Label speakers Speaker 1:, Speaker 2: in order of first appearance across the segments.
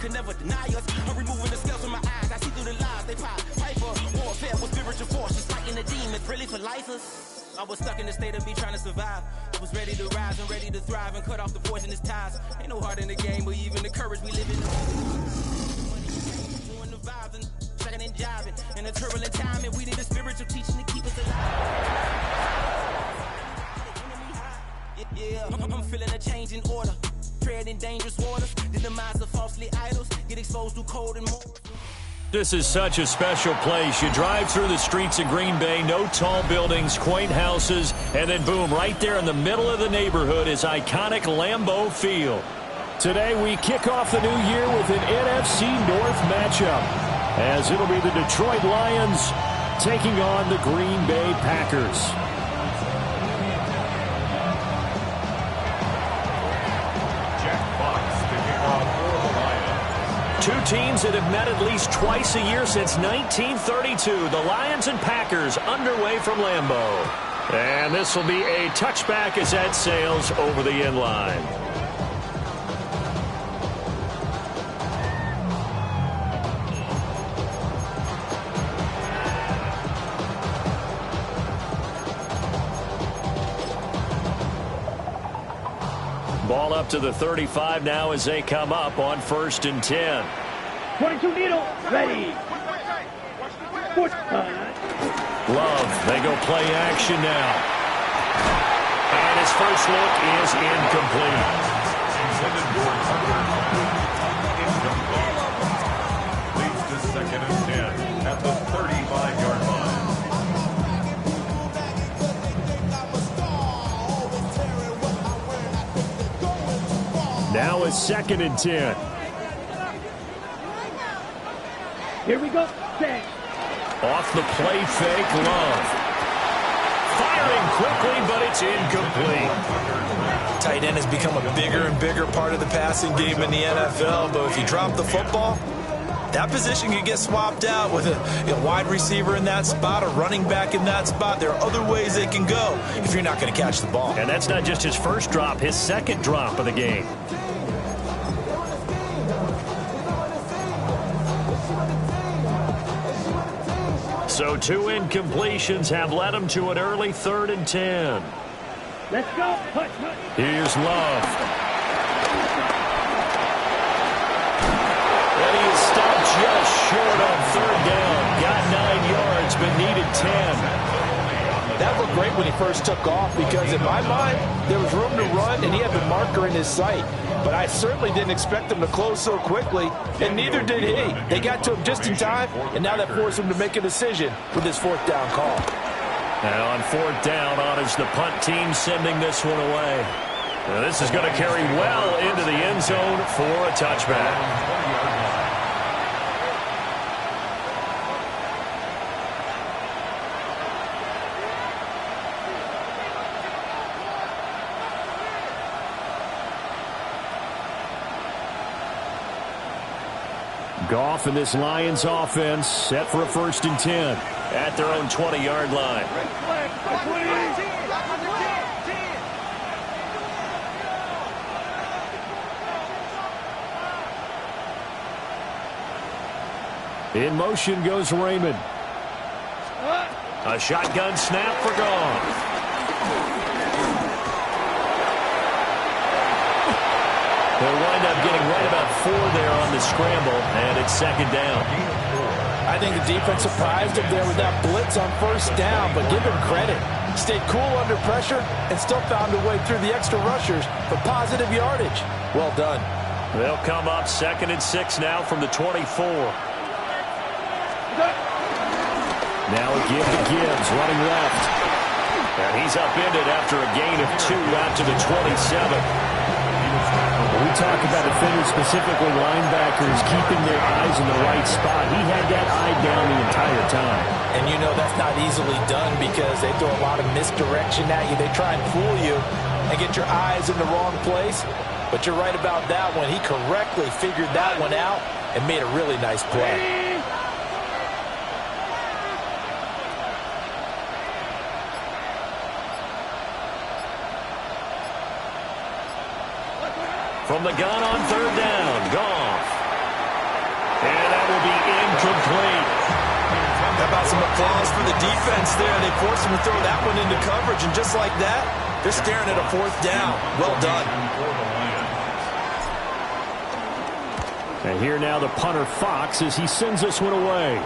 Speaker 1: could never deny us. I'm removing the scales from my eyes. I see through the lies they pop. Piper, warfare with spiritual force. Just fighting the demons, really for lifers. I was stuck in the state of me trying to survive. I was ready to rise and ready to thrive and cut off the poisonous ties. Ain't no heart in the game, but even the courage we live in. Doing the vibes and checking and jiving. In a turbulent time, and we need a spiritual teaching to keep us alive. Yeah, I'm feeling a change in order. Treading dangerous waters. The demise of falsely idols. Get exposed to cold and more.
Speaker 2: This is such a special place. You drive through the streets of Green Bay, no tall buildings, quaint houses, and then boom, right there in the middle of the neighborhood is iconic Lambeau Field. Today we kick off the new year with an NFC North matchup, as it'll be the Detroit Lions taking on the Green Bay Packers. Two teams that have met at least twice a year since 1932. The Lions and Packers underway from Lambeau. And this will be a touchback as that sails over the end line. Ball up to the 35 now as they come up on 1st and 10.
Speaker 3: 22 needle, ready.
Speaker 2: Love, they go play action now. And his first look is incomplete.
Speaker 4: Leads to 2nd and 10 at the 35-yard line.
Speaker 2: Now it's 2nd and 10.
Speaker 3: Here we go. Bang.
Speaker 2: Off the play fake, Love. Firing quickly, but it's incomplete.
Speaker 5: Tight end has become a bigger and bigger part of the passing game in the NFL, but if you drop the football, that position could get swapped out with a wide receiver in that spot, a running back in that spot. There are other ways they can go if you're not going to catch the ball.
Speaker 2: And that's not just his first drop, his second drop of the game. So 2 incompletions have led him to an early 3rd and 10.
Speaker 3: Let's go. Push.
Speaker 2: Here's Love. And he is stopped just short on 3rd down. Got 9 yards, but needed 10.
Speaker 6: That looked great when he first took off because in my mind, there was room to run and he had the marker in his sight. But I certainly didn't expect him to close so quickly, and neither did he. They got to him just in time, and now that forced him to make a decision with his 4th down call.
Speaker 2: And on 4th down, on is the punt team sending this one away. Now this is going to carry well into the end zone for a touchback. Goff and this Lions offense set for a 1st and 10 at their own 20-yard line. In motion goes Raymond. A shotgun snap for Goff. They'll wind up getting right about 4 there on the scramble, and it's 2nd down.
Speaker 6: I think the defense surprised him there with that blitz on 1st down, but give him credit. Stayed cool under pressure and still found a way through the extra rushers for positive yardage. Well done.
Speaker 2: They'll come up 2nd and 6 now from the 24. Now a give to Gibbs, running left. And he's upended after a gain of 2 out to the 27.
Speaker 3: We talk about defenders, specifically linebackers, keeping their eyes in the right spot. He had that eye down the entire time.
Speaker 6: And you know that's not easily done because they throw a lot of misdirection at you. They try and fool you and get your eyes in the wrong place. But you're right about that one. He correctly figured that one out and made a really nice play.
Speaker 2: From the gun on 3rd down, Goff. And that will be incomplete.
Speaker 5: How about some applause for the defense there? They forced him to throw that one into coverage, and just like that, they're staring at a 4th down. Well done.
Speaker 3: And here now the punter Fox as he sends this one away.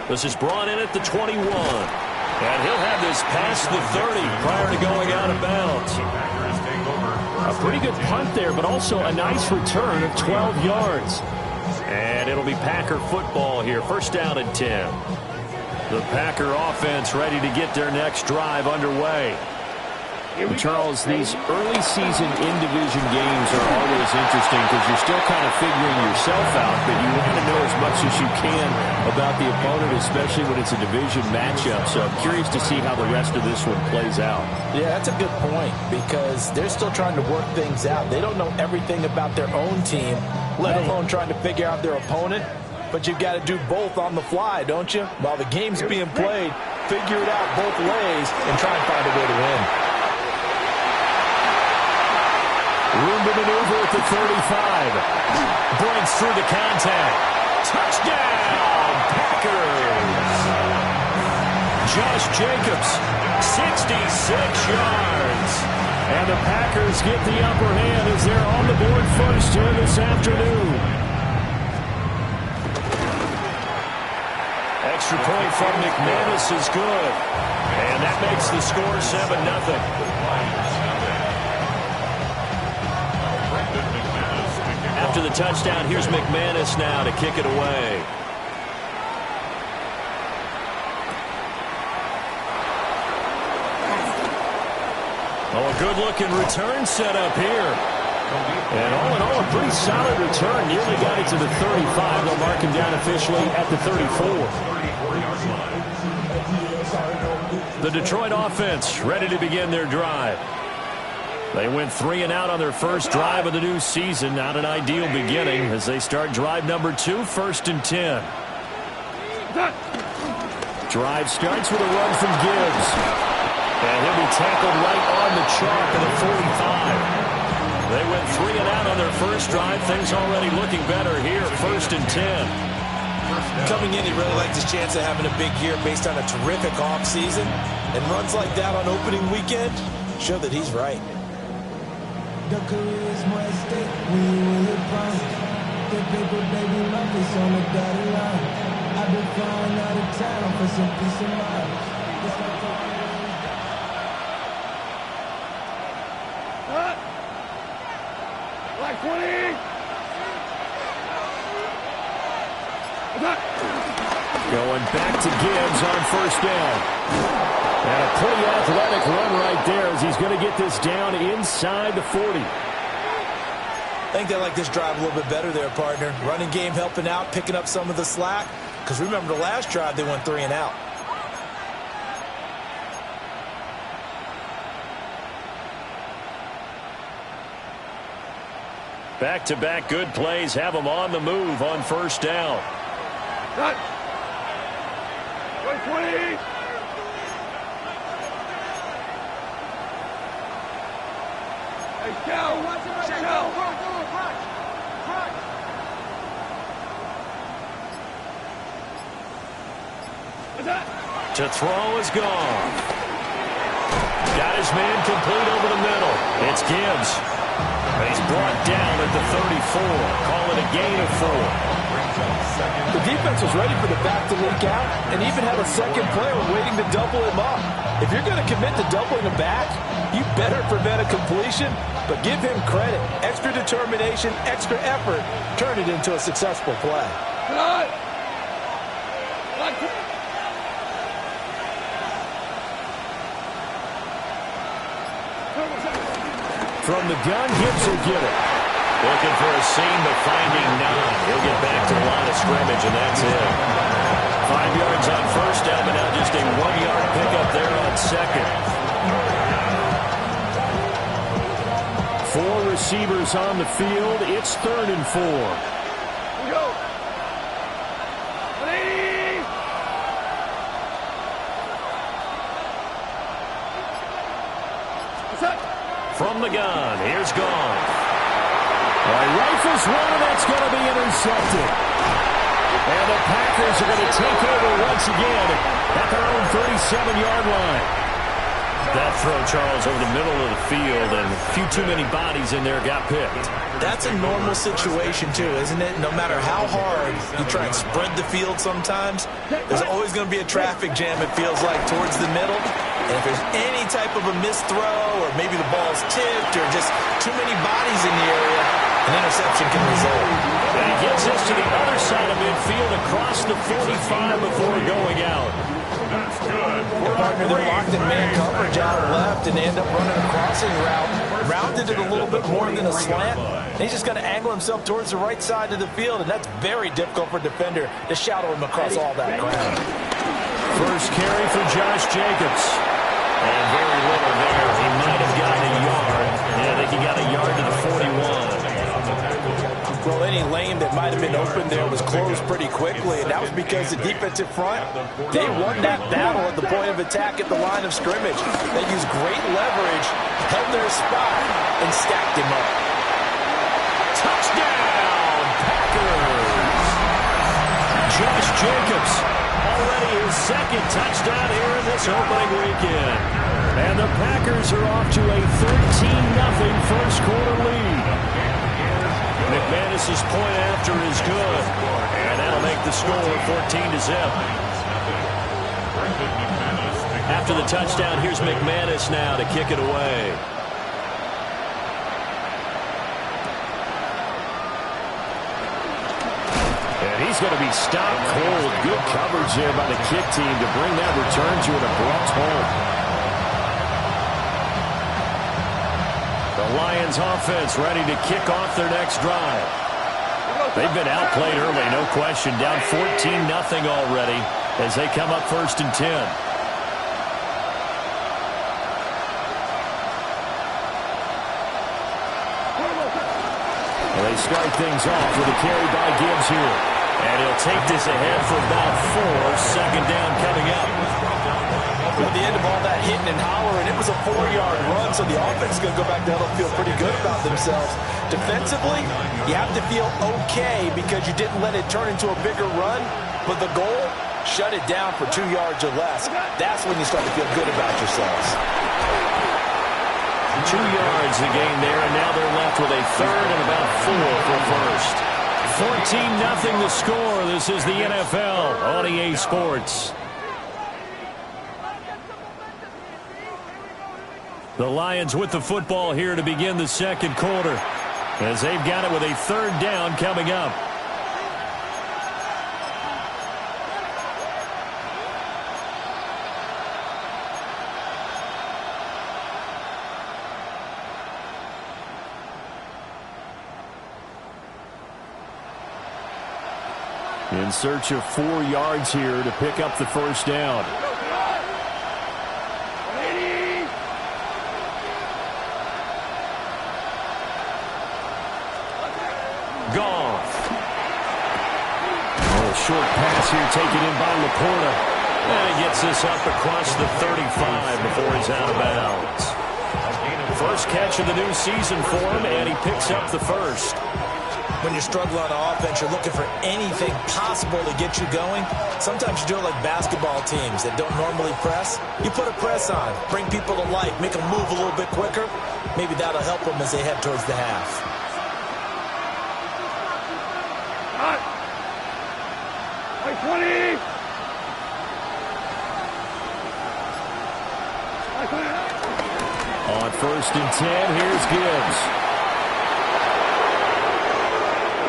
Speaker 2: This is brought in at the 21. And he'll have this past the 30 prior to going out of bounds.
Speaker 3: A pretty good punt there, but also a nice return of 12 yards.
Speaker 2: And it'll be Packer football here. First down and 10. The Packer offense ready to get their next drive underway.
Speaker 3: Charles, these early season in-division games are always interesting because you're still kind of figuring yourself out, but you want to know as much as you can about the opponent, especially when it's a division matchup. So I'm curious to see how the rest of this one plays out.
Speaker 6: Yeah, that's a good point because they're still trying to work things out. They don't know everything about their own team, let alone trying to figure out their opponent. But you've got to do both on the fly, don't you? While the game's being played, figure it out both ways and try and find a way to win.
Speaker 3: Room to maneuver at the 35.
Speaker 2: Breaks through the contact. Touchdown, Packers. Josh Jacobs, 66 yards.
Speaker 3: And the Packers get the upper hand as they're on the board first here this afternoon.
Speaker 2: Extra point from McManus is good. And that makes the score 7-0. After the touchdown, here's McManus now to kick it away. Oh, a good-looking return set up here.
Speaker 3: And all in all, a pretty solid return. Nearly got it to the 35. They'll mark him down officially at the 34.
Speaker 2: The Detroit offense ready to begin their drive. They went 3 and out on their first drive of the new season. Not an ideal beginning as they start drive number 2, 1st and 10.
Speaker 3: Drive starts with a run from Gibbs.
Speaker 2: And he'll be tackled right on the chalk at the 45. They went 3 and out on their first drive. Things already looking better here, 1st and 10.
Speaker 5: Coming in, he really liked his chance of having a big year based on a terrific offseason. And runs like that on opening weekend show that he's right.
Speaker 7: The career is more at stake when you in your prime. The paper, baby, my face on the dotted line. I've been flying out of town for some peace of mind.
Speaker 8: Like 20!
Speaker 3: Going back to Gibbs on first down. And a pretty athletic run right there as he's going to get this down inside the 40.
Speaker 5: I think they like this drive a little bit better there, partner. Running game helping out, picking up some of the slack. Because remember the last drive, they went 3 and out.
Speaker 2: Back-to-back good plays have them on the move on first down.
Speaker 8: Cut! 20!
Speaker 2: To throw is gone. Got his man complete over the middle. It's Gibbs. He's brought down at the 34. Call it a gain of 4.
Speaker 6: The defense was ready for the back to leak out and even had a second player waiting to double him up. If you're going to commit to doubling him back, you better prevent a completion, but give him credit. Extra determination, extra effort, turn it into a successful play.
Speaker 3: From the gun, Gibbs will get it.
Speaker 2: Looking for a seam, but finding none. He'll get back to the line of scrimmage, and that's it. 5 yards on first down, but now just a 1-yard pickup there on second.
Speaker 3: 4 receivers on the field. It's 3rd and 4.
Speaker 8: Go! 180!
Speaker 2: From the gun, here's Goff. Well, he rifles one, and that's going to be intercepted. And the Packers are going to take over once again at their own 37-yard line. That throw, Charles, over the middle of the field, and a few too many bodies in there got picked.
Speaker 5: That's a normal situation, too, isn't it? No matter how hard you try and spread the field sometimes, there's always going to be a traffic jam, it feels like, towards the middle. And if there's any type of a missed throw, or maybe the ball's tipped, or just too many bodies in the area, an interception can result.
Speaker 2: And he gets this to the other side of midfield across the 45 before going out.
Speaker 4: That's good.
Speaker 5: Partner, they're locked in man coverage out left, and they end up running a crossing route. Rounded it a little bit more than a slant. And he's just going to angle himself towards the right side of the field, and that's very difficult for a defender to shadow him across all that ground.
Speaker 2: First carry for Josh Jacobs. And very little there. He might have gotten a yard. Yeah, I think he got a yard to the 41.
Speaker 5: Well, any lane that might have been open there was closed pretty quickly, and that was because the defensive front, they won that battle at the point of attack at the line of scrimmage. They used great leverage, held their spot, and stacked him up.
Speaker 2: Touchdown, Packers! Josh Jacobs, already his second touchdown here in this opening weekend. And the Packers are off to a 13-0 first quarter lead. McManus's point after is good, and that'll make the score 14-0. After the touchdown, here's McManus now to kick it away. And he's going to be stopped cold. Good coverage there by the kick team to bring that return to an abrupt halt. The Lions offense ready to kick off their next drive. They've been outplayed early, no question. Down 14-0 already as they come up 1st and 10. Well, they start things off with a carry by Gibbs here. And he'll take this ahead for about 4. Second down coming up.
Speaker 5: At the end of all that hitting and hollering, it was a 4-yard run, so the offense is going to go back down and feel pretty good about themselves. Defensively, you have to feel okay because you didn't let it turn into a bigger run, but the goal, shut it down for 2 yards or less. That's when you start to feel good about yourselves.
Speaker 2: 2 yards the gain there, and now they're left with a third and about 4 for first. 14-0 the score. This is the NFL on EA Sports. The Lions with the football here to begin the second quarter, as they've got it with a third down coming up. In search of 4 yards here to pick up the first down. Goff. A short pass here taken in by Laporta. And he gets this up across the 35 before he's out of bounds. First catch of the new season for him, and he picks up the first.
Speaker 5: When you're struggling on offense, you're looking for anything possible to get you going. Sometimes you do it like basketball teams that don't normally press. You put a press on, bring people to life, make them move a little bit quicker. Maybe that'll help them as they head towards the half.
Speaker 8: Like 20!
Speaker 2: On 1st and 10, here's Gibbs.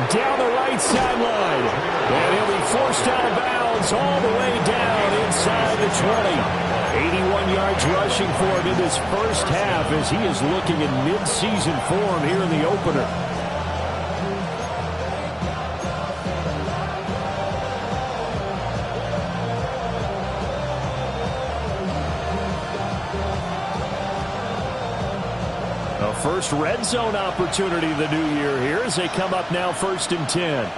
Speaker 2: Down the right sideline. And he'll be forced out of bounds all the way down inside the 20. 81 yards rushing for him in this first half as he is looking in mid-season form here in the opener. A first red zone opportunity the new year here as they come up now 1st and 10.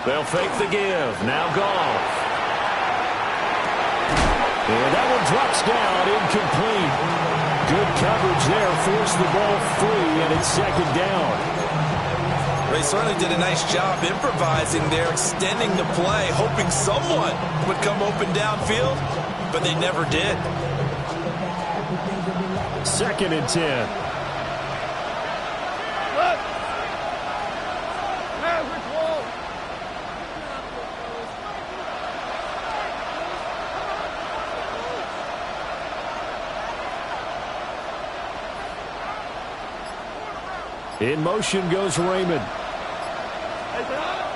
Speaker 2: They'll fake the give. Now Goff. And that one drops down, incomplete. Good coverage there, forced the ball free, and it's second down.
Speaker 5: They certainly did a nice job improvising there, extending the play, hoping someone would come open downfield, but they never did.
Speaker 2: Second and 10. In motion goes Raymond.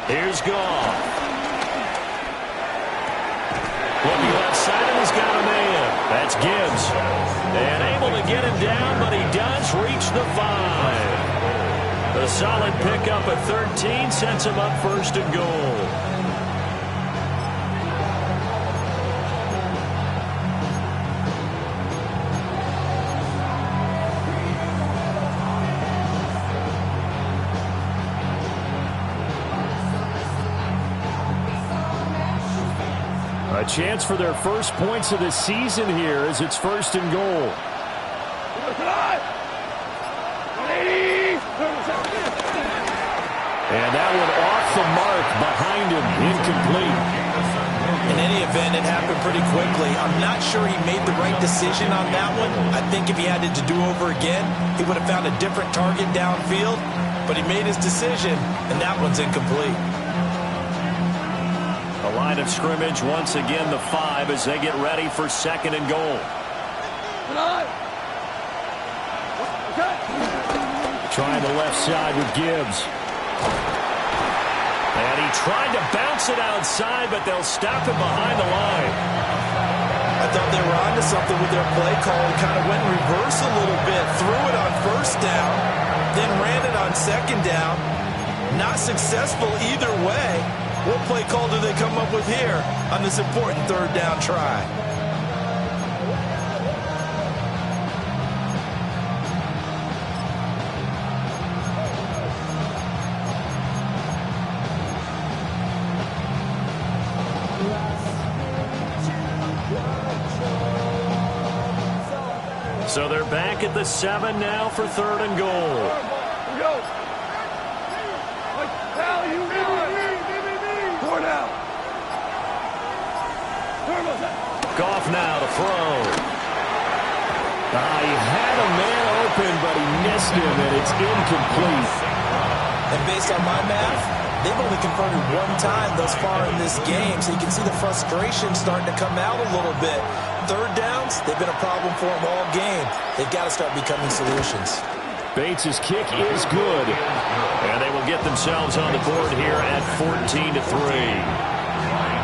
Speaker 2: Here's Goff. Looking outside, and he's got a man. That's Gibbs. And able to get him down, but he does reach the 5. A solid pickup at 13 sets him up first and goal. A chance for their first points of the season here as it's first and goal. And that one off the mark behind him, incomplete.
Speaker 5: In any event, it happened pretty quickly. I'm not sure he made the right decision on that one. I think if he had it to do over again, he would have found a different target downfield. But he made his decision, and that one's incomplete.
Speaker 2: The line of scrimmage, once again, the 5 as they get ready for second and goal. Trying the left side with Gibbs. And he tried to bounce it outside, but they'll stop him behind the line.
Speaker 5: I thought they were onto something with their play call and kind of went reverse a little bit. Threw it on first down, then ran it on second down. Not successful either way. What play call do they come up with here on this important third down try?
Speaker 2: So they're back at the 7 now for third and goal. Goff now to throw. He had a man open, but he missed him, and it's incomplete.
Speaker 5: And based on my math, they've only converted one time thus far in this game, so you can see the frustration starting to come out a little bit. Third downs, they've been a problem for them all game. They've got to start becoming solutions.
Speaker 2: Bates' kick is good, and they will get themselves on the board here at 14-3.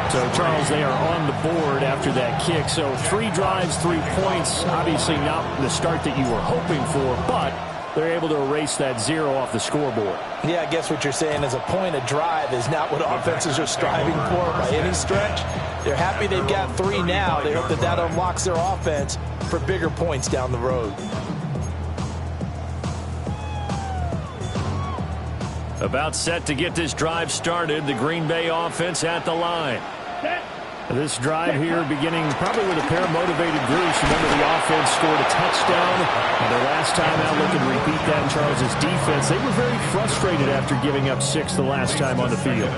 Speaker 2: So, Charles, they are on the board after that kick. So 3 drives, 3 points. Obviously not the start that you were hoping for, but they're able to erase that 0 off the scoreboard.
Speaker 6: Yeah, I guess what you're saying is a point a drive is not what offenses are striving for by any stretch. They're happy they've got 3 now. They hope that that unlocks their offense for bigger points down the road.
Speaker 2: About set to get this drive started. The Green Bay offense at the line. This drive here beginning probably with a pair of motivated groups. Remember, the offense scored a touchdown. And their last time out, looking to repeat that in Charles's defense. They were very frustrated after giving up 6 the last time on the field.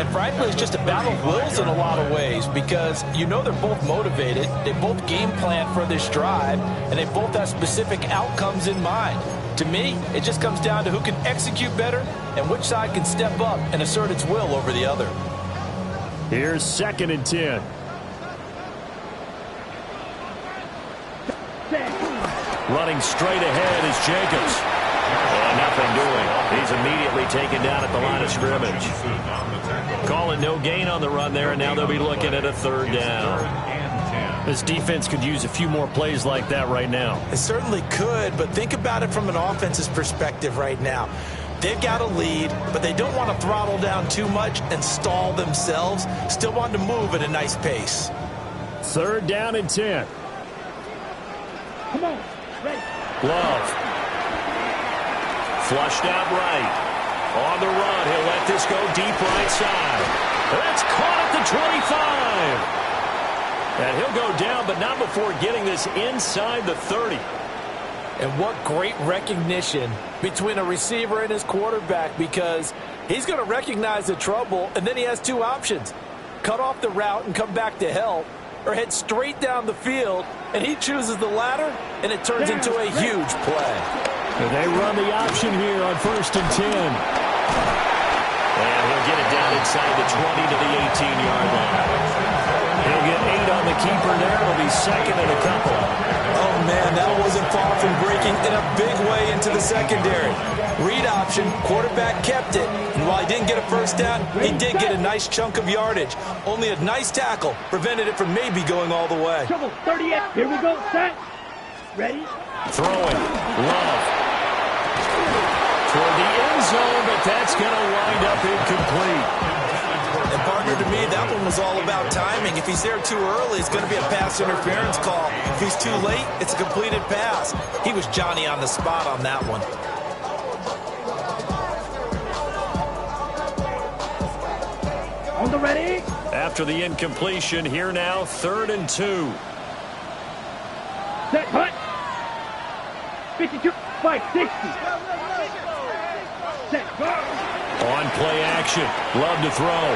Speaker 6: And frankly, it's just a battle of wills in a lot of ways because you know they're both motivated. They both game plan for this drive, and they both have specific outcomes in mind. To me, it just comes down to who can execute better and which side can step up and assert its will over the other.
Speaker 2: Here's second and 10. Running straight ahead is Jacobs. And nothing doing. He's immediately taken down at the line of scrimmage. Calling no gain on the run there, and now they'll be looking at a third down. This defense could use a few more plays like that right now.
Speaker 5: It certainly could, but think about it from an offense's perspective right now. They've got a lead, but they don't want to throttle down too much and stall themselves. Still want to move at a nice pace.
Speaker 2: Third down and 10.
Speaker 8: Come on. Right.
Speaker 2: Love. Flushed out right. On the run, he'll let this go deep right side. That's caught at the 25. And he'll go down, but not before getting this inside the 30.
Speaker 6: And what great recognition between a receiver and his quarterback, because he's going to recognize the trouble, and then he has two options. Cut off the route and come back to help, or head straight down the field, and he chooses the latter, and it turns into a huge play.
Speaker 2: And they run the option here on 1st and 10. And he'll get it down inside the 20 to the 18-yard line. He'll get 8 on the keeper there. It'll be second and a couple.
Speaker 5: Oh, man, that wasn't far from breaking in a big way into the secondary. Read option, quarterback kept it, and while he didn't get a first down, he did get a nice chunk of yardage. Only a nice tackle prevented it from maybe going all the way.
Speaker 8: Trouble, 38. Here we go. Set. Ready?
Speaker 2: Throwing. Love. Toward the end zone, but that's going to wind up incomplete.
Speaker 5: And partner, to me, that one was all about timing. If he's there too early, it's going to be a pass interference call. If he's too late, it's a completed pass. He was Johnny on the spot on that one.
Speaker 8: On the ready.
Speaker 2: After the incompletion, here now, 3rd and 2.
Speaker 8: Set, cut. 52, 560. Set, go.
Speaker 2: On play action. Love to throw.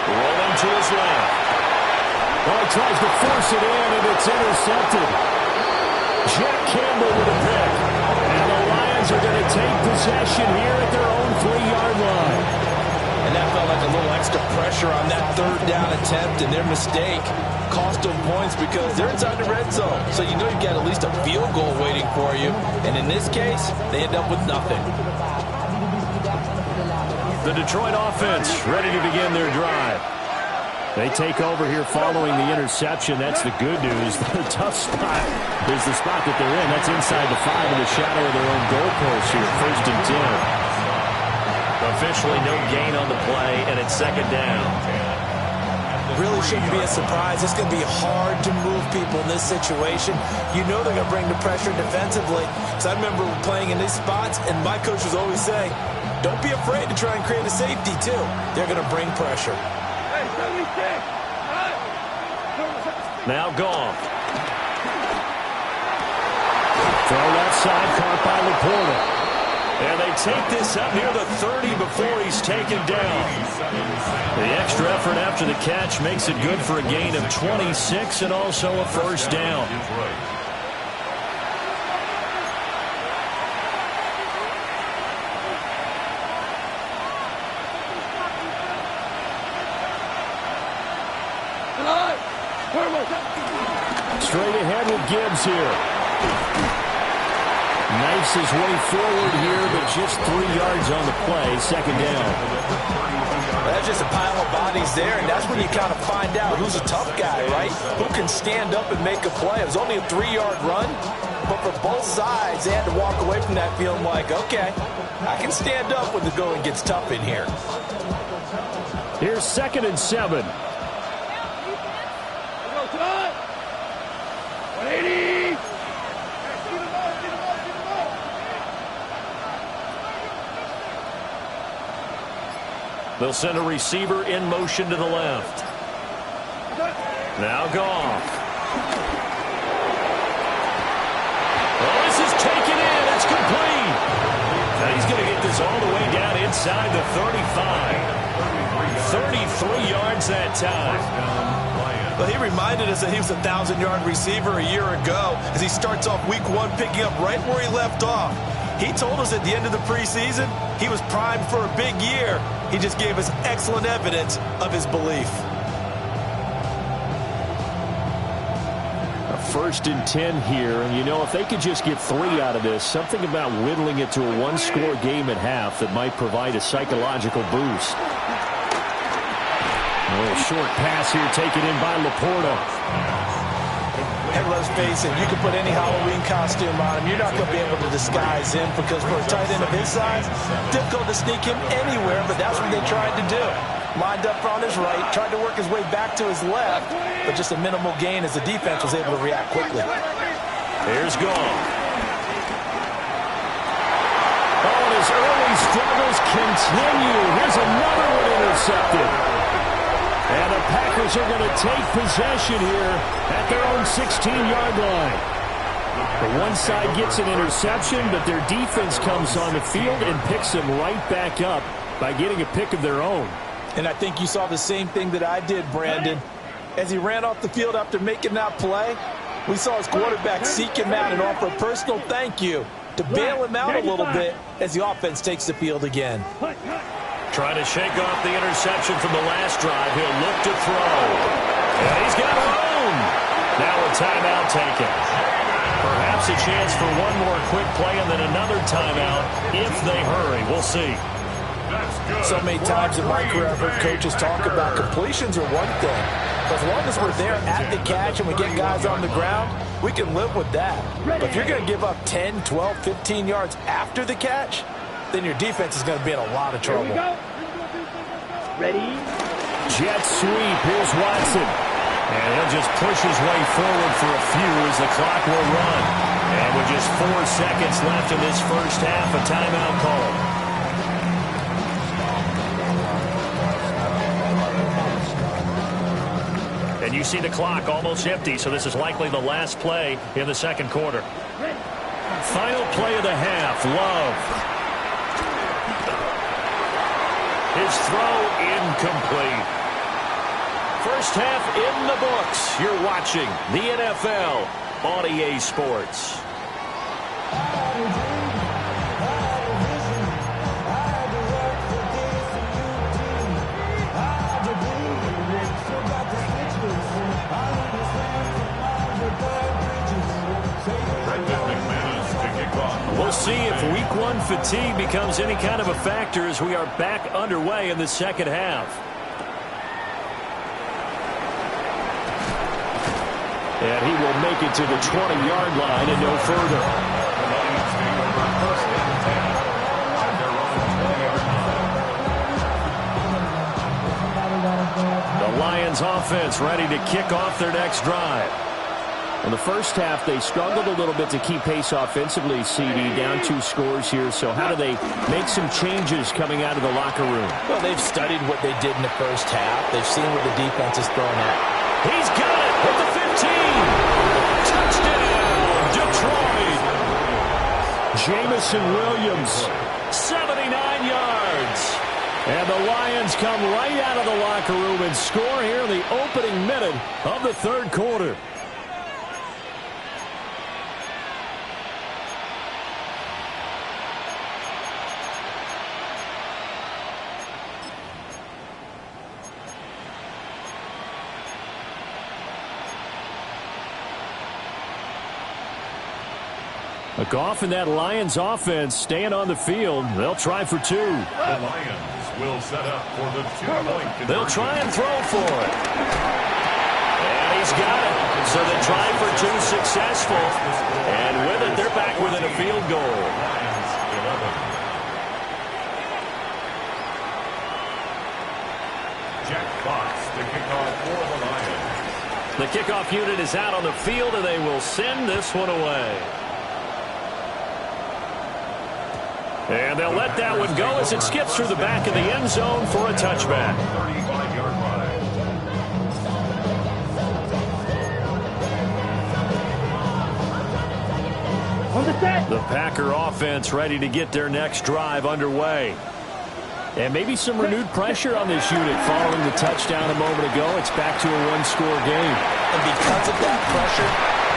Speaker 2: Rolling to his left. Oh, he tries to force it in, and it's intercepted. Jack Campbell with a pick. And the Lions are going to take possession here at their own 3-yard line.
Speaker 6: And that felt like a little extra pressure on that 3rd down attempt, and their mistake cost them points because they're inside the red zone. So you know you've got at least a field goal waiting for you. And in this case, they end up with nothing.
Speaker 2: The Detroit offense ready to begin their drive. They take over here following the interception. That's the good news. The tough spot is the spot that they're in. That's inside the 5 in the shadow of their own goalpost here. 1st and 10. Officially no gain on the play, and it's 2nd down.
Speaker 5: Really shouldn't be a surprise. It's going to be hard to move people in this situation. You know they're going to bring the pressure defensively. Because I remember playing in these spots, and my coach was always saying, don't be afraid to try and create a safety, too. They're going to bring pressure.
Speaker 2: Now Goff. Throw left side, caught by Laporta. And they take this up near the 30 before he's taken down. The extra effort after the catch makes it good for a gain of 26 and also a 1st down. Straight ahead with Gibbs here. Knifes his way forward here, but just 3 yards on the play. 2nd down.
Speaker 5: That's just a pile of bodies there, and that's when you kind of find out who's a tough guy, right? Who can stand up and make a play. It was only a 3-yard run, but for both sides, they had to walk away from that feeling like, okay, I can stand up when the going gets tough in here.
Speaker 2: Here's 2nd and 7.
Speaker 8: 180.
Speaker 2: They'll send a receiver in motion to the left. Now Goff. Well, this is taken in. It's complete. Now he's going to get this all the way down inside the 35. 33 yards that time.
Speaker 5: But he reminded us that he was a 1,000-yard receiver a year ago as he starts off week 1 picking up right where he left off. He told us at the end of the preseason he was primed for a big year. He just gave us excellent evidence of his belief.
Speaker 2: A 1st and 10 here, and you know, if they could just get 3 out of this, something about whittling it to a 1-score game at half that might provide a psychological boost. A little short pass here taken in by Laporta.
Speaker 5: And let's face it, you can put any Halloween costume on him. You're not going to be able to disguise him because for a tight end of his size, difficult to sneak him anywhere, but that's what they tried to do. Lined up on his right, tried to work his way back to his left, but just a minimal gain as the defense was able to react quickly.
Speaker 2: Here's Goff. Oh, and his early struggles continue. Here's another one intercepted. And the Packers are going to take possession here at their own 16-yard line. The one side gets an interception, but their defense comes on the field and picks them right back up by getting a pick of their own.
Speaker 5: And I think you saw the same thing that I did, Brandon. As he ran off the field after making that play, we saw his quarterback seek him out and offer a personal thank you to bail him out a little bit as the offense takes the field again.
Speaker 2: Trying to shake off the interception from the last drive. He'll look to throw. And he's got room. Now a timeout taken. Perhaps a chance for one more quick play and then another timeout if they hurry. We'll see.
Speaker 5: So many times in my career I've heard coaches talk about completions are one thing. But as long as we're there at the catch and we get guys on the ground, we can live with that. But if you're going to give up 10, 12, 15 yards after the catch, then your defense is going to be in a lot of trouble.
Speaker 8: Ready?
Speaker 2: Jet sweep. Here's Watson. And he'll just push his way forward for a few as the clock will run. And with just 4 seconds left in this first half, a timeout call. And you see the clock almost empty, so this is likely the last play in the second quarter. Final play of the half, Love. His throw incomplete. First half in the books. You're watching the NFL on EA Sports. We'll see if Week 1 fatigue becomes any kind of a factor as we are back underway in the second half. And he will make it to the 20-yard line and no further. The Lions offense ready to kick off their next drive. In the first half, they struggled a little bit to keep pace offensively, CD, down 2 scores here. So how do they make some changes coming out of the locker room?
Speaker 5: Well, they've studied what they did in the first half. They've seen what the defense is throwing at.
Speaker 2: He's got it at the 15. Touchdown, Detroit. Jamison Williams, 79 yards. And the Lions come right out of the locker room and score here in the opening minute of the third quarter. Goff and that Lions offense staying on the field. They'll try for 2.
Speaker 4: The Lions will set up for the 2-point.
Speaker 2: They'll try and throw for it. And he's got it. So the try for 2 successful. And with it, they're back within a field goal.
Speaker 4: Jack Fox, the kickoff for the Lions.
Speaker 2: The kickoff unit is out on the field, and they will send this one away. And they'll let that one go as it skips through the back of the end zone for a touchback.
Speaker 4: 35-yard line.
Speaker 8: On the set.
Speaker 2: The Packer offense ready to get their next drive underway. And maybe some renewed pressure on this unit following the touchdown a moment ago. It's back to a 1-score game.
Speaker 5: And because of that pressure,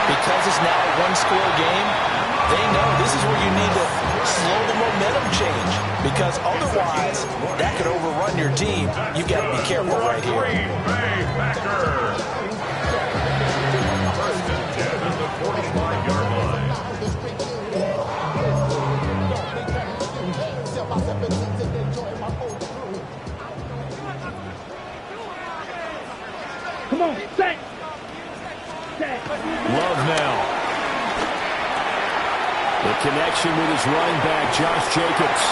Speaker 5: because it's now a 1-score game, they know this is where you need to slow the momentum change, because otherwise that could overrun your team. You've got to be careful right here.
Speaker 4: Green Bay Packers. First and 10 at the 45-yard line.
Speaker 8: Come on, set. Set.
Speaker 2: Love now. The connection with his running back, Josh Jacobs.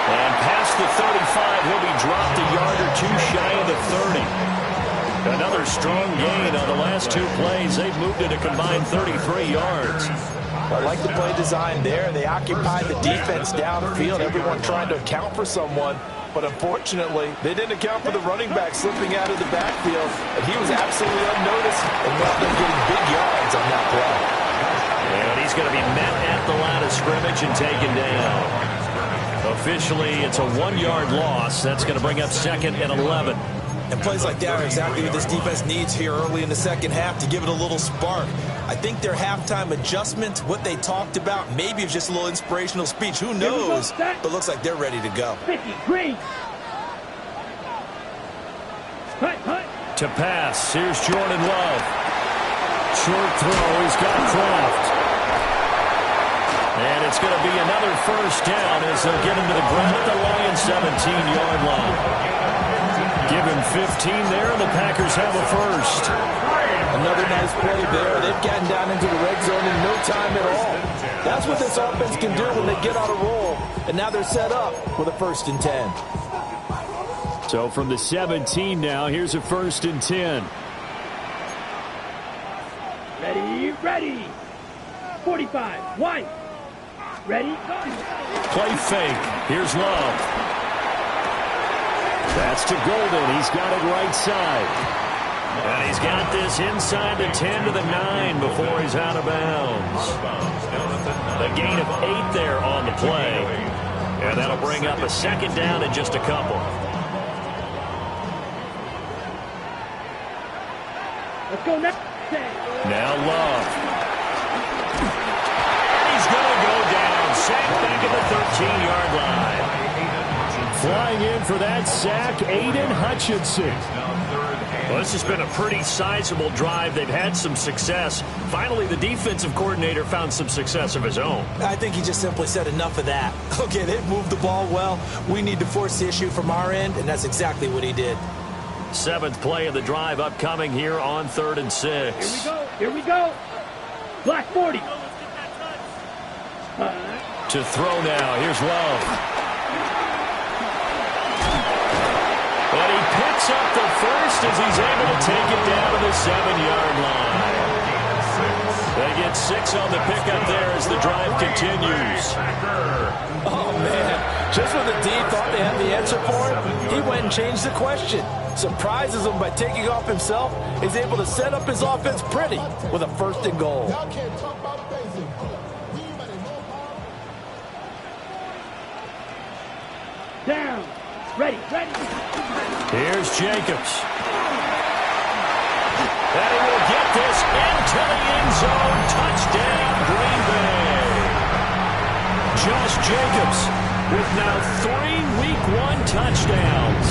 Speaker 2: And past the 35, he'll be dropped a yard or 2 shy of the 30. Another strong gain on the last 2 plays. They've moved it a combined 33 yards.
Speaker 5: I like the play design there. They occupied the defense downfield, everyone trying to account for someone.
Speaker 6: but unfortunately, they didn't account for the running back slipping out of the backfield, and he was absolutely unnoticed and wound up getting big yards on that play.
Speaker 2: And he's going to be met at the line of scrimmage and taken down. Officially, it's a 1-yard loss. That's going to bring up 2nd and 11.
Speaker 5: And plays like that are exactly what this defense needs here early in the second half to give it a little spark. I think their halftime adjustment, what they talked about, maybe it's just a little inspirational speech. Who knows? But looks like they're ready to go.
Speaker 8: 50, green.
Speaker 2: To pass, here's Jordan Love. Short throw, he's got Kraft. And it's going to be another first down as they'll get him to the ground at the Lions' 17-yard line. Give him 15 there, and the Packers have a first.
Speaker 6: Another nice play there. They've gotten down into the red zone in no time at all. That's what this offense can do when they get on a roll. And now they're set up with a 1st and 10.
Speaker 2: So from the 17 now, here's a 1st and 10.
Speaker 8: Ready, ready. 45, White. Ready, go.
Speaker 2: Play fake. Here's Love. That's to Golden. He's got it right side. And he's got this inside the 10 to the 9 before he's out of bounds. The gain of 8 there on the play. And that'll bring up a 2nd down in just a couple.
Speaker 8: Let's go next.
Speaker 2: Now Love. And he's going to go down. Sacked back at the 13-yard line. Flying in for that sack, Aiden Hutchinson. Well, this has been a pretty sizable drive. They've had some success. Finally, the defensive coordinator found some success of his own.
Speaker 5: I think he just simply said enough of that. Okay, they've moved the ball well. We need to force the issue from our end, and that's exactly what he did.
Speaker 2: 7th play of the drive upcoming here on 3rd and 6.
Speaker 8: Here we go. Here we go. Black 40.
Speaker 2: To throw now. Here's Love. And he picks up the first as he's able to take it down to the 7-yard line. They get 6 on the pickup there as the drive continues.
Speaker 6: Oh, man. Just when the D thought they had the answer for him, he went and changed the question. Surprises him by taking off himself. He's able to set up his offense pretty with a 1st and goal.
Speaker 8: Down. Ready, ready.
Speaker 2: Here's Jacobs. And he will get this into the end zone. Touchdown, Green Bay. Josh Jacobs with now 3 Week 1 touchdowns.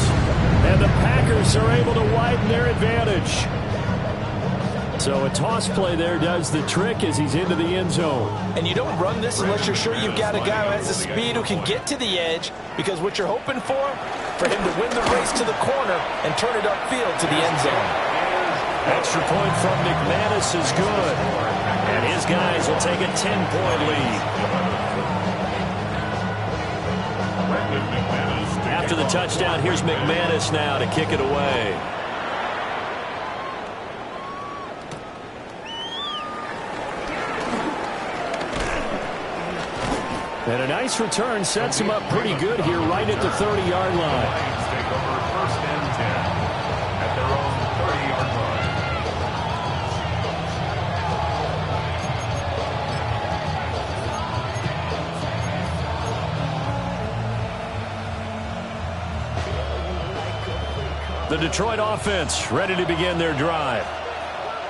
Speaker 2: And the Packers are able to widen their advantage. So a toss play there does the trick as he's into the end zone.
Speaker 6: And you don't run this unless you're sure you've got a guy who has the speed who can get to the edge, because what you're hoping for him to win the race to the corner and turn it upfield to the end zone.
Speaker 2: Extra point from McManus is good. And his guys will take a 10-point lead. After the touchdown, here's McManus now to kick it away. And a nice return sets him up pretty good here right at the 30-yard line.
Speaker 4: Take over 1st and 10 at their own 30-yard
Speaker 2: line. The Detroit offense ready to begin their drive.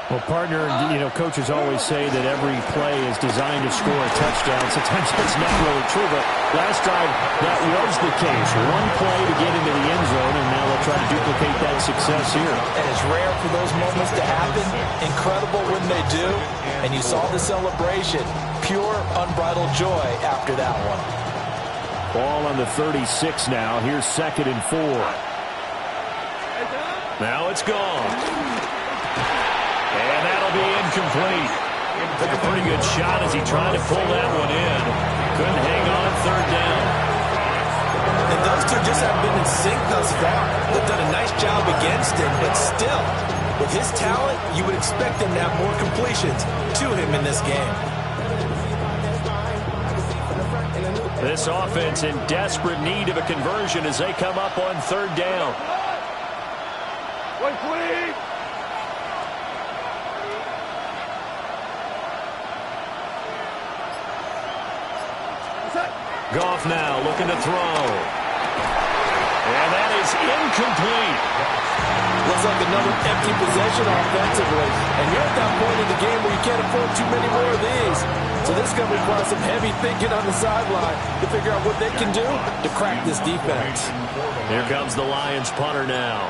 Speaker 2: Well, partner, coaches always say that every play is designed to score a touchdown. Sometimes that's not really true, but last drive, that was the case. One play to get into the end zone, and now they'll try to duplicate that success here.
Speaker 6: And it's rare for those moments to happen. Incredible when they do. And you saw the celebration. Pure, unbridled joy after that one.
Speaker 2: Ball on the 36 now. Here's 2nd and 4. Now it's gone. And that'll be incomplete. Took a pretty good shot as he tried to pull that one in. Couldn't hang on 3rd down.
Speaker 5: And those two just haven't been in sync thus far. They've done a nice job against him, but still, with his talent, you would expect him to have more completions to him in this game.
Speaker 2: This offense in desperate need of a conversion as they come up on third down. Goff now looking to throw. And that is incomplete.
Speaker 6: Looks like another empty possession offensively. And you're at that point in the game where you can't afford too many more of these. So this is going to require some heavy thinking on the sideline to figure out what they can do to crack this defense.
Speaker 2: Here comes the Lions punter now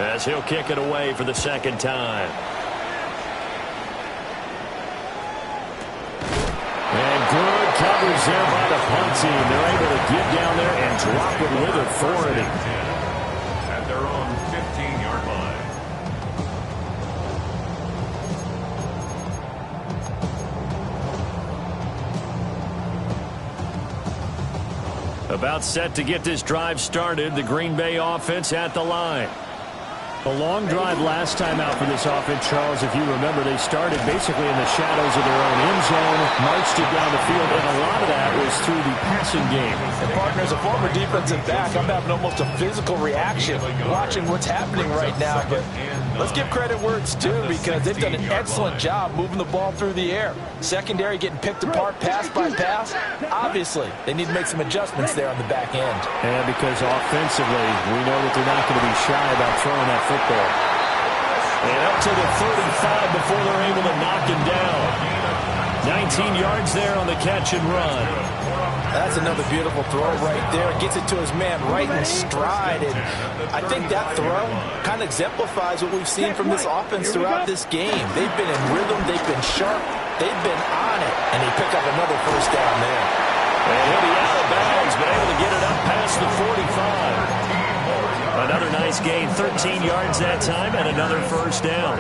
Speaker 2: as he'll kick it away for the second time. And good coverage there by the punt team. They're able to get down there and drop it with authority.
Speaker 4: At their own 15-yard line.
Speaker 2: About set to get this drive started. The Green Bay offense at the line.
Speaker 3: A long drive last time out for this offense, Charles. If you remember, they started basically in the shadows of their own end zone, marched it down the field, and a lot of that was through the passing game.
Speaker 6: And partner, as a former defensive back, I'm having almost a physical reaction watching what's happening right now. But let's give credit where it's due because they've done an excellent job moving the ball through the air. Secondary getting picked apart pass by pass. Obviously, they need to make some adjustments there on the back end.
Speaker 3: And because offensively, we know that they're not going to be shy about throwing that football.
Speaker 2: And up to the 35 before they're able to knock him down. 19 yards there on the catch and run.
Speaker 6: That's another beautiful throw right there. Gets it to his man right in stride. And I think that throw kind of exemplifies what we've seen from this offense throughout this game. They've been in rhythm. They've been sharp. They've been on it. And they pick up another first down there.
Speaker 2: And he'll be out of bounds, but able to get it up past the 45. Another nice gain, 13 yards that time, and another first down.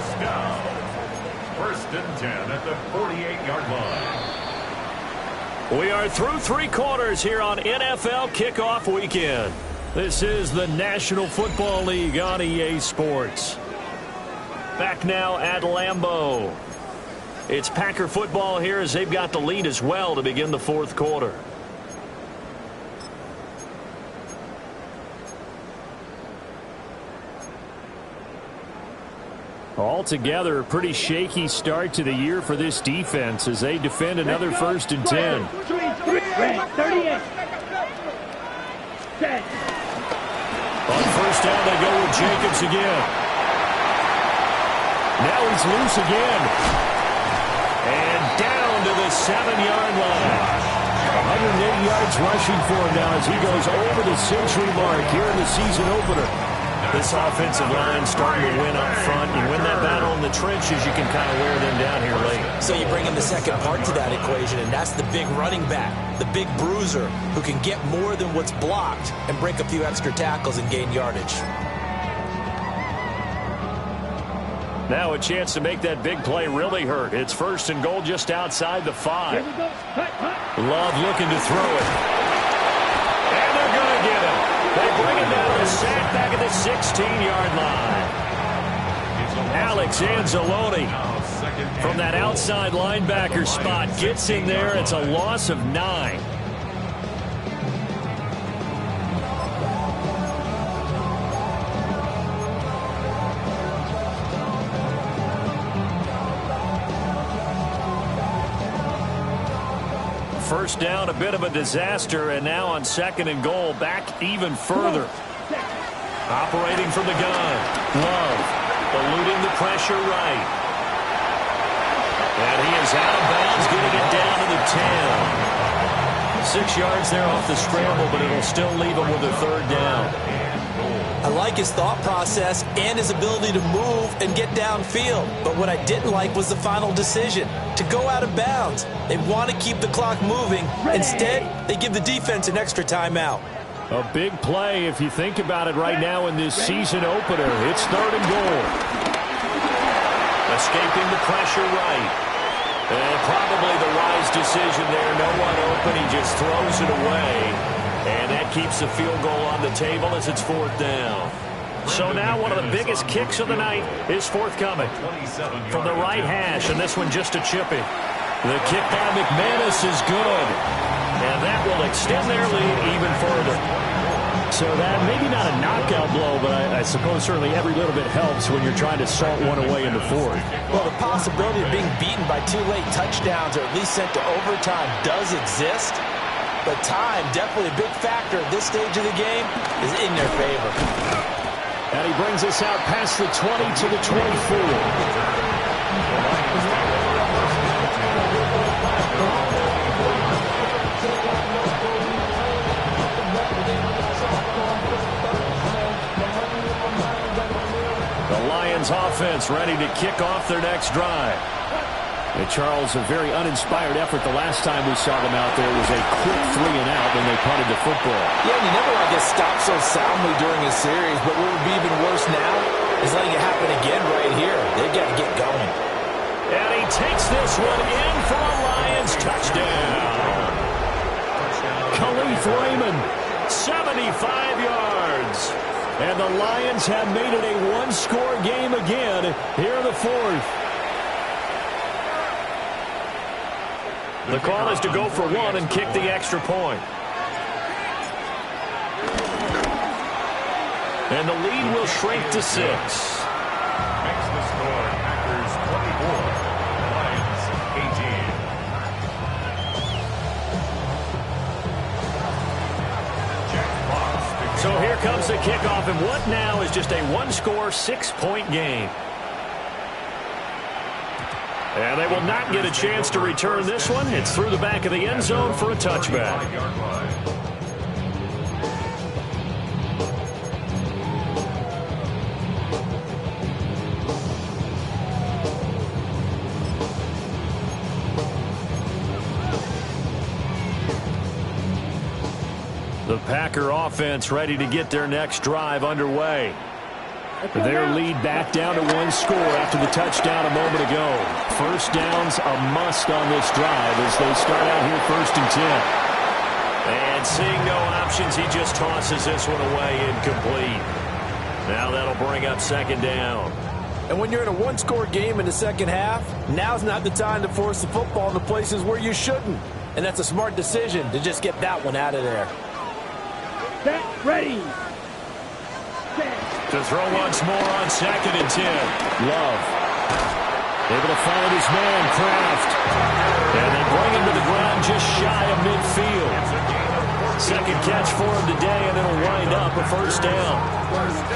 Speaker 4: First and 10 at the 48-yard line.
Speaker 2: We are through three quarters here on NFL Kickoff Weekend. This is the National Football League on EA Sports. Back now at Lambeau. It's Packer football here as they've got the lead as well to begin the fourth quarter.
Speaker 3: Altogether, a pretty shaky start to the year for this defense as they defend another first and 10.
Speaker 8: Red, 38. 10.
Speaker 2: On first down, they go with Jacobs again. Now he's loose again. And down to the 7-yard line. 108 yards rushing for him now as he goes over the century mark here in the season opener. This offensive line starting to win up front. You win that battle in the trenches, you can kind of wear them down here late.
Speaker 6: So you bring in the second part to that equation, and that's the big running back, the big bruiser, who can get more than what's blocked and break a few extra tackles and gain yardage.
Speaker 2: Now a chance to make that big play really hurt. It's first and goal just outside the 5. Love looking to throw it. And they're going to get him. They bring him down to sack back at the 16-yard line. Alex Anzalone from that outside linebacker spot gets in there. It's a loss of 9. First down, a bit of a disaster, and now on second and goal, back even further. Operating from the gun. Love eluding the pressure right. And he is out of bounds, getting it down to the 10. 6 yards there off the scramble, but it'll still leave him with a third down.
Speaker 6: I like his thought process and his ability to move and get downfield. But what I didn't like was the final decision, to go out of bounds. They want to keep the clock moving. Instead, they give the defense an extra timeout.
Speaker 3: A big play if you think about it right now in this season opener. It's third and goal.
Speaker 2: Escaping the pressure right. And probably the wise decision there. No one open. He just throws it away. And that keeps the field goal on the table as it's fourth down. So now one of the biggest kicks of the night is forthcoming. From the right hash, and this one just a chipping. The kick by McManus is good. And that will extend their lead even further.
Speaker 3: So that maybe not a knockout blow, but I suppose certainly every little bit helps when you're trying to salt one away in the fourth.
Speaker 6: Well, the possibility of being beaten by 2 late touchdowns or at least sent to overtime does exist. But time, definitely a big factor at this stage of the game, is in their favor.
Speaker 3: And he brings us out past the 20 to the 24.
Speaker 2: Offense ready to kick off their next drive.
Speaker 3: And Charles, a very uninspired effort. The last time we saw them out there was a quick 3 and out when they punted the football.
Speaker 6: Yeah, and you never want to get stopped so soundly during a series, but what would be even worse now is letting it happen again right here. They've got to get going.
Speaker 2: And he takes this one in for a Lions touchdown. Khalif Raymond, 75 yards. And the Lions have made it a one-score game again here in the fourth. The call is to go for one and kick the extra point. And the lead will shrink to 6.
Speaker 4: Makes the score Packers 24, Lions 18.
Speaker 2: So here comes the kickoff, and what now is just a one-score, 6-point game. And they will not get a chance to return this one. It's through the back of the end zone for a touchback. The Packer offense ready to get their next drive underway. Their lead back down to 1 score after the touchdown a moment ago. First down's a must on this drive as they start out here 1st and 10. And seeing no options, he just tosses this one away incomplete. Now that'll bring up 2nd down.
Speaker 6: And when you're in a one-score game in the second half, now's not the time to force the football into places where you shouldn't. And that's a smart decision to just get that one out of there.
Speaker 8: Set, ready.
Speaker 2: To throw once more on 2nd and 10. Love. Able to find his man, Kraft. And they bring him to the ground just shy of midfield. 2nd catch for him today, and it'll wind up a 1st down.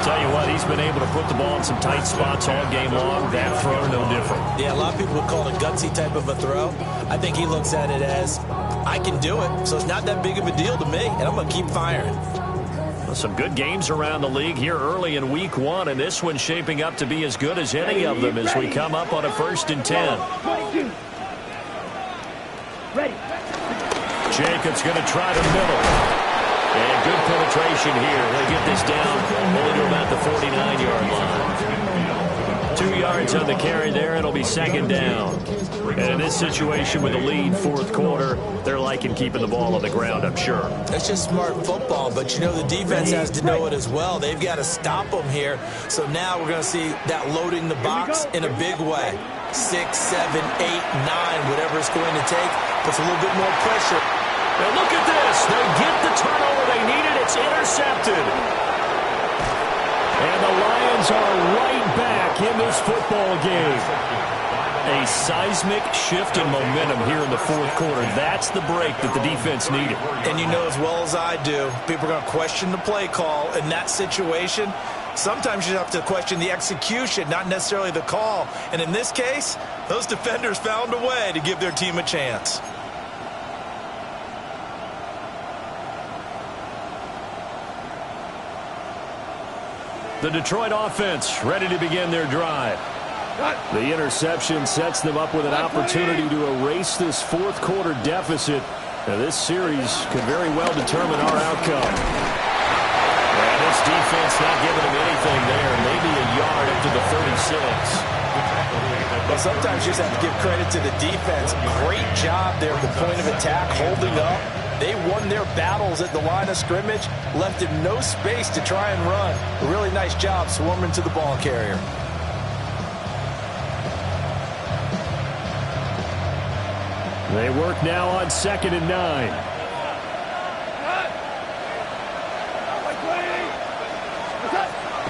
Speaker 2: Tell you what, he's been able to put the ball in some tight spots all game long. That throw, no different.
Speaker 6: Yeah, a lot of people would call it a gutsy type of a throw. I think he looks at it as, I can do it, so it's not that big of a deal to me, and I'm going to keep firing.
Speaker 2: Some good games around the league here early in week 1, and this one's shaping up to be as good as any of them as we come up on a 1st and 10.
Speaker 8: Ready.
Speaker 2: Jacobs going to try to middle. And good penetration here. They get this down only to about the 49-yard line. 2 yards on the carry there. It'll be 2nd down. And in this situation with the lead 4th quarter, they're liking keeping the ball on the ground, I'm sure.
Speaker 6: That's just smart football, but you know the defense has to know it as well. They've got to stop them here. So now we're going to see that loading the box in a big way. 6, 7, 8, 9, whatever it's going to take, puts a little bit more pressure.
Speaker 2: And look at this. They get the turnover they needed. It's intercepted. And the Lions are right back in this football game. A seismic shift in momentum here in the 4th quarter. That's the break that the defense needed.
Speaker 6: And you know as well as I do, people are going to question the play call in that situation. Sometimes you have to question the execution, not necessarily the call. And in this case, those defenders found a way to give their team a chance.
Speaker 2: The Detroit offense ready to begin their drive. The interception sets them up with an opportunity to erase this 4th quarter deficit. Now, this series could very well determine our outcome. And this defense not giving them anything there. Maybe a yard up to the 36.
Speaker 6: Well, sometimes you just have to give credit to the defense. Great job there at the point of attack, holding up. They won their battles at the line of scrimmage, left him no space to try and run. A really nice job swarming to the ball carrier.
Speaker 2: They work now on 2nd and 9.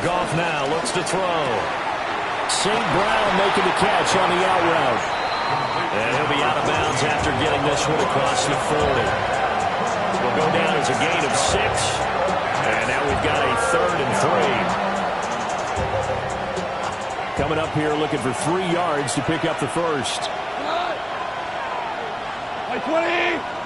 Speaker 2: Goff now looks to throw. St. Brown making the catch on the out route. And he'll be out of bounds after getting this one across the 40. Will go down as a gain of 6. And now we've got a 3rd and 3. Coming up here looking for 3 yards to pick up the first.
Speaker 8: By 20.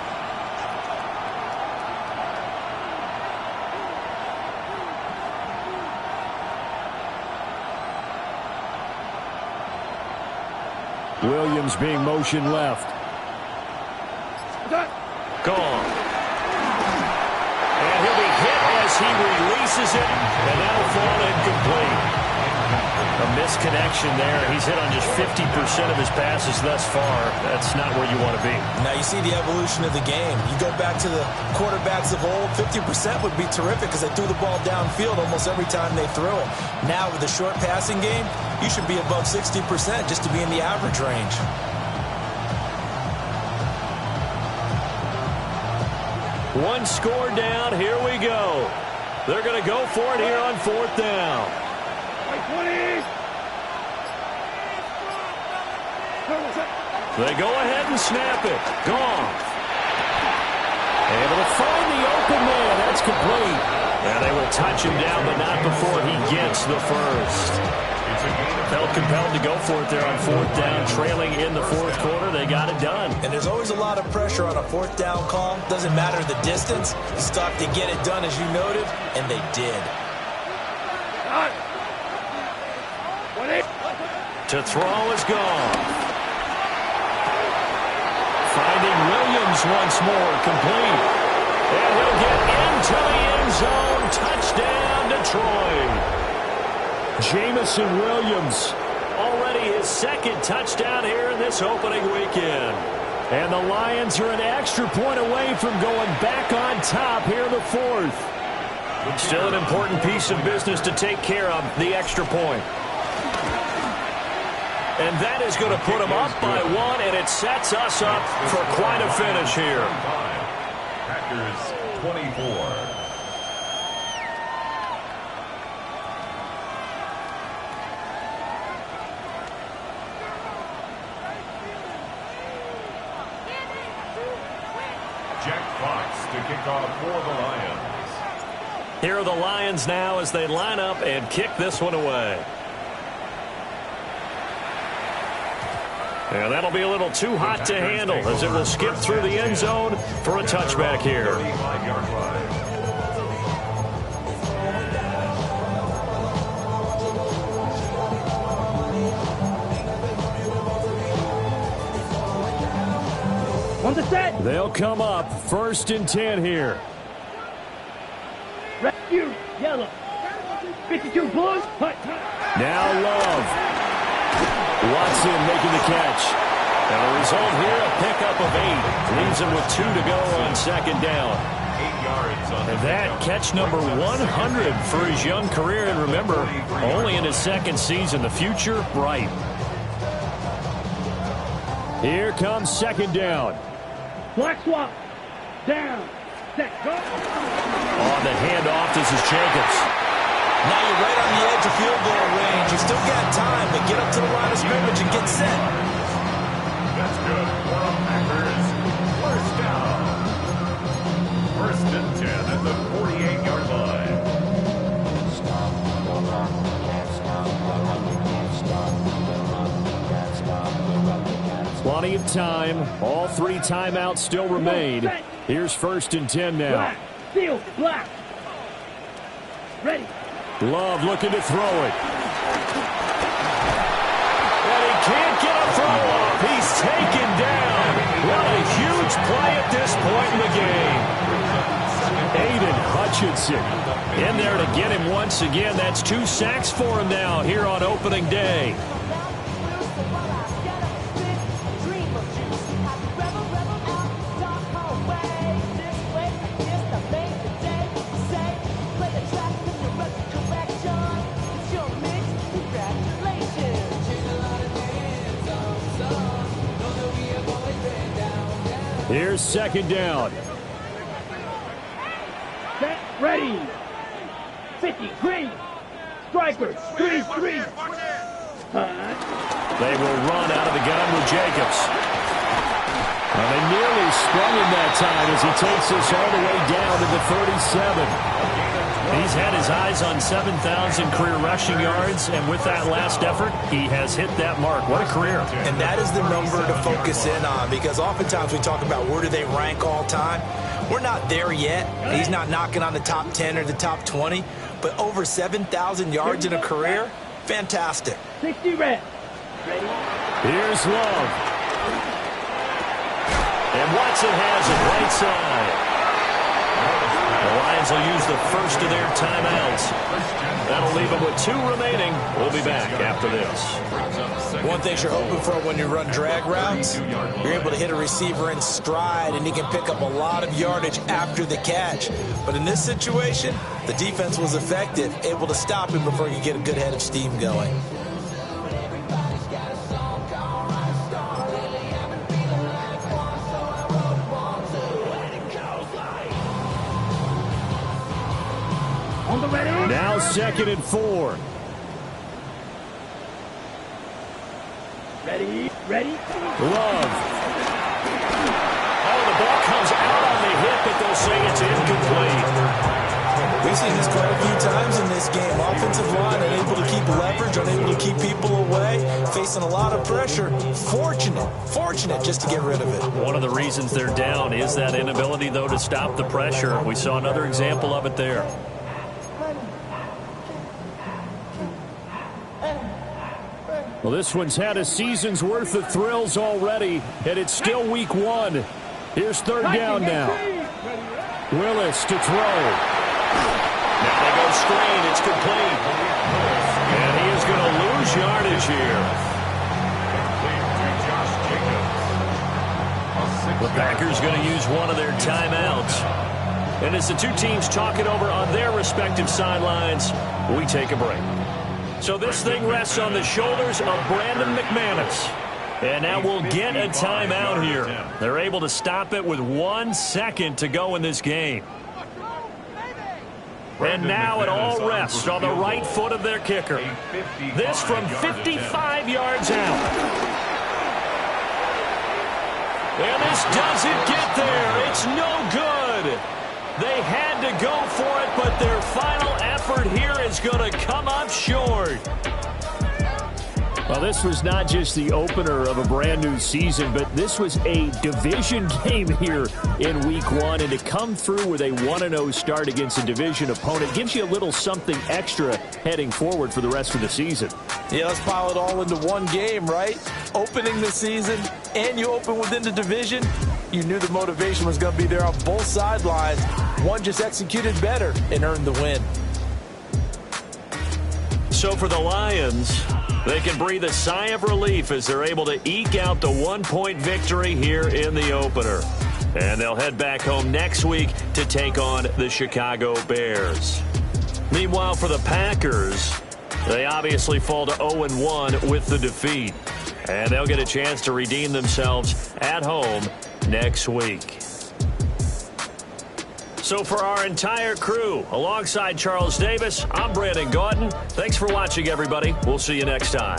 Speaker 2: Williams being motion left. Gone. And he'll be hit as he releases it, and that'll fall incomplete. A misconnection there. He's hit on just 50% of his passes thus far. That's not where you want to be.
Speaker 5: Now you see the evolution of the game. You go back to the quarterbacks of old, 50% would be terrific because they threw the ball downfield almost every time they threw it. Now with the short passing game, you should be above 60% just to be in the average range.
Speaker 2: One score down. Here we go. They're going to go for it here on 4th down. They go ahead and snap it. Goff. Able to find the open man. That's complete. And they will touch him down, but not before he gets the first. Felt compelled to go for it there on 4th down, trailing in the 4th quarter. They got it done.
Speaker 5: And there's always a lot of pressure on a 4th down call. Doesn't matter the distance. You stop to get it done, as you noted, and they did.
Speaker 2: To throw is gone. Finding Williams once more, complete. And he'll get into the end zone. Touchdown, Detroit. Jamison Williams, already his 2nd touchdown here in this opening weekend. And the Lions are an extra point away from going back on top here in the 4th. Still an important piece of business to take care of, the extra point. And that is going to put them up by 1, and it sets us up for quite a finish here.
Speaker 4: Packers 24. Jack Fox to kick off for the Lions.
Speaker 2: Here are the Lions now as they line up and kick this one away. And that'll be a little too hot to handle as it will skip through the end zone for a touchback here.
Speaker 4: 35-yard line.
Speaker 8: On the set.
Speaker 2: They'll come up 1st and 10 here.
Speaker 8: Rescue. Yellow. 52 Blues.
Speaker 2: Now Love. Watson making the catch. And the result here, a pickup of 8. Leaves him with 2 to go on 2nd down.
Speaker 4: 8 yards on
Speaker 2: And that catch number 100 for his young career. And remember, only in his 2nd season. The future bright. Here comes 2nd down.
Speaker 8: Black swap. Down. Set. Go.
Speaker 2: On the handoff, this is Jacobs.
Speaker 5: Now you're right on the edge of field goal range. You still got time, but get up to the line of scrimmage and get set.
Speaker 4: That's good for the Packers. 1st down. 1st and 10 at the 48-yard line.
Speaker 2: Plenty of time. All 3 timeouts still remain. Here's 1st and 10 now.
Speaker 8: Black. Field. Black. Ready.
Speaker 2: Love looking to throw it. And he can't get a throw off. He's taken down. What a huge play at this point in the game. Aiden Hutchinson in there to get him once again. That's 2 sacks for him now here on opening day. Here's 2nd down.
Speaker 8: Set. Ready. 50. Green. Strikers, 3-3.
Speaker 2: They will run out of the gun with Jacobs. Well, they nearly sprung him that time as he takes this all the way down to the 37. He's had his eyes on 7,000 career rushing yards, and with that last effort, he has hit that mark. What a career.
Speaker 5: And that is the number to focus in on, because oftentimes we talk about where do they rank all time. We're not there yet. He's not knocking on the top 10 or the top 20, but over 7,000 yards in a career, fantastic.
Speaker 8: 60 reps. Ready?
Speaker 2: Here's Love. And Watson has it right side. The Lions will use the first of their timeouts. That'll leave them with 2 remaining. We'll be back after this.
Speaker 5: One thing you're hoping for when you run drag routes, you're able to hit a receiver in stride, and he can pick up a lot of yardage after the catch. But in this situation, the defense was effective, able to stop him before he could get a good head of steam going.
Speaker 2: Now 2nd and 4.
Speaker 8: Ready? Ready?
Speaker 2: Love. Oh, the ball comes out on the hit, but they'll say it's incomplete.
Speaker 5: We've seen this quite a few times in this game. Offensive line unable to keep leverage, unable to keep people away, facing a lot of pressure. Fortunate just to get rid of it.
Speaker 2: One of the reasons they're down is that inability, though, to stop the pressure. We saw another example of it there. Well, this one's had a season's worth of thrills already, and it's still week 1. Here's 3rd down now. Willis to throw. Now they go screen. It's complete. And he is going to lose yardage here. The Packers going to use one of their timeouts. And as the two teams talk it over on their respective sidelines, we take a break. So this thing rests on the shoulders of Brandon McManus. And now we'll get a timeout here. They're able to stop it with 1 second to go in this game. And now it all rests on the right foot of their kicker. This from 55 yards out. And this doesn't get there. It's no good. They had to go for it, but their final effort here is going to come up short. Well, this was not just the opener of a brand new season, but this was a division game here in week 1. And to come through with a 1-0 start against a division opponent gives you a little something extra heading forward for the rest of the season.
Speaker 5: Yeah, let's pile it all into one game, right? Opening the season, and you open within the division. You knew the motivation was going to be there on both sidelines. One just executed better and earned the win.
Speaker 2: So for the Lions, they can breathe a sigh of relief as they're able to eke out the 1-point victory here in the opener. And they'll head back home next week to take on the Chicago Bears. Meanwhile, for the Packers, they obviously fall to 0-1 with the defeat. And they'll get a chance to redeem themselves at home next week. So for our entire crew, alongside Charles Davis, I'm Brandon Gaudin. Thanks for watching, everybody. We'll see you next time.